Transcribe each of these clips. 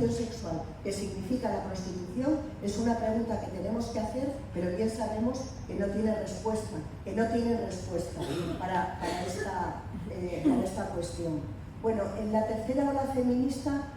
explotación sexual que significa la prostitución es una pregunta que tenemos que hacer, pero bien sabemos que no tiene respuesta, para esta cuestión. Bueno, en la tercera ola feminista,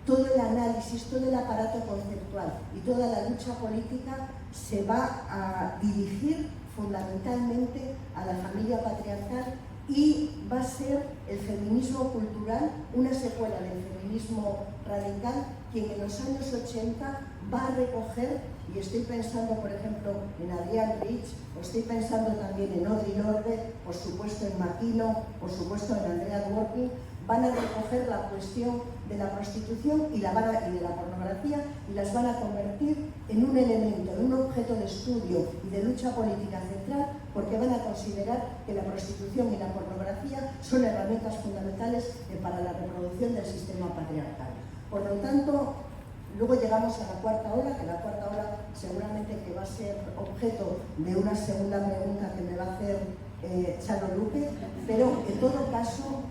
todo el análisis, todo el aparato conceptual y toda la lucha política se va a dirigir fundamentalmente a la familia patriarcal y va a ser el feminismo cultural, una secuela del feminismo radical, quien en los años 80 va a recoger, y estoy pensando por ejemplo en Adrienne Rich, o estoy pensando también en Audre Lorde, por supuesto en Makino, por supuesto en Andrea Dworkin, van a recoger la cuestión de la prostitución y de la pornografía y las van a convertir en un elemento, en un objeto de estudio y de lucha política central, porque van a considerar que la prostitución y la pornografía son herramientas fundamentales para la reproducción del sistema patriarcal. Por lo tanto, luego llegamos a la cuarta ola, que la cuarta ola seguramente que va a ser objeto de una segunda pregunta que me va a hacer Charo Luque, pero en todo caso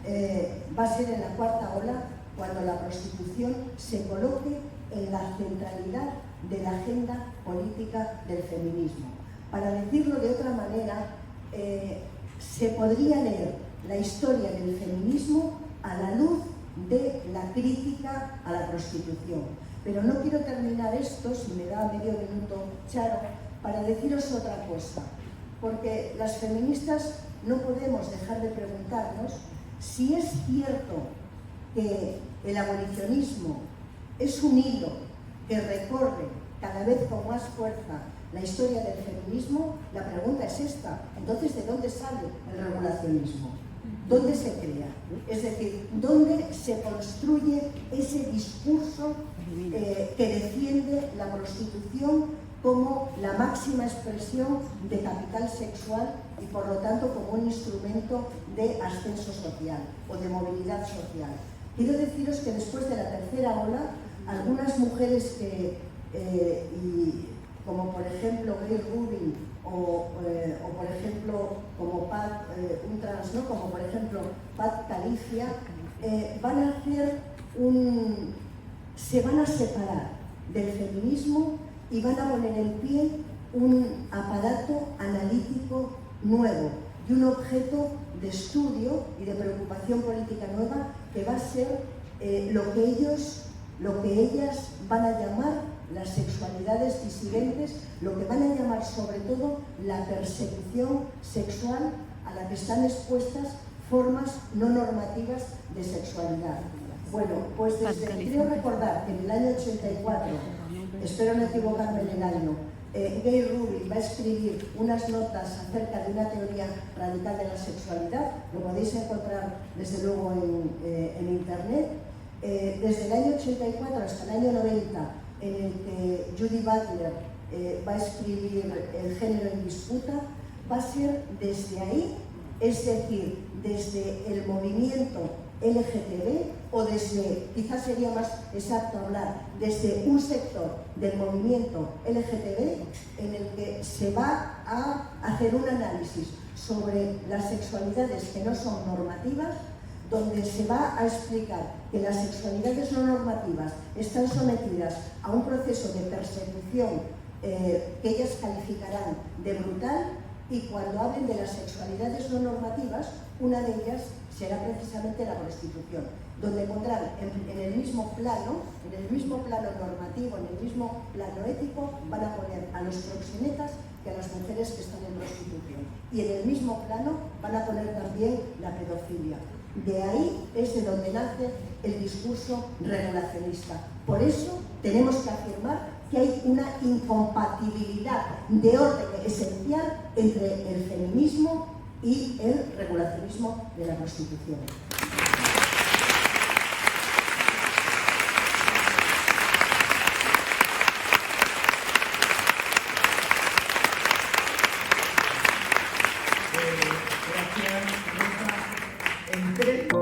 va a ser en la cuarta ola cuando la prostitución se coloque en la centralidad de la agenda política del feminismo. Para decirlo de otra manera, se podría leer la historia del feminismo a la luz de la crítica a la prostitución. Pero no quiero terminar esto, si me da medio minuto Charo, para deciros otra cosa. Porque las feministas no podemos dejar de preguntarnos si es cierto que el abolicionismo es un hilo que recorre cada vez con más fuerza la historia del feminismo. La pregunta es esta: entonces, ¿de dónde sale el regulacionismo? ¿Dónde se crea? Es decir, ¿dónde se construye ese discurso que defiende la prostitución como la máxima expresión de capital sexual y por lo tanto como un instrumento de ascenso social o de movilidad social? Quiero deciros que después de la tercera ola, algunas mujeres como por ejemplo Gayle Rubin o por ejemplo como Pat, un trans, ¿no? Como por ejemplo Pat Calicia, van a hacer se van a separar del feminismo y van a poner en pie un aparato analítico nuevo y un objeto de estudio y de preocupación política nueva que va a ser lo que ellas van a llamar las sexualidades disidentes, lo que van a llamar sobre todo la persecución sexual a la que están expuestas formas no normativas de sexualidad. Bueno, pues creo recordar que en el año 84, espero no equivocarme en el año, Gayle Rubin va a escribir unas notas acerca de una teoría radical de la sexualidad. Lo podéis encontrar desde luego en internet. Desde el año 84 hasta el año 90, en el que Judy Butler va a escribir El género en disputa, va a ser desde ahí, es decir, desde el movimiento LGTB, o desde, quizás sería más exacto hablar, desde un sector del movimiento LGTB en el que se va a hacer un análisis sobre las sexualidades que no son normativas, donde se va a explicar que las sexualidades no normativas están sometidas a un proceso de persecución que ellas calificarán de brutal, y cuando hablen de las sexualidades no normativas, una de ellas será precisamente la prostitución, donde pondrán en el mismo plano normativo, en el mismo plano ético, van a poner a los proxenetas que a las mujeres que están en prostitución. Y en el mismo plano van a poner también la pedofilia. De ahí es de donde nace el discurso regulacionista. Por eso tenemos que afirmar que hay una incompatibilidad de orden esencial entre el feminismo y el regulacionismo de la prostitución. Gracias, Rosa.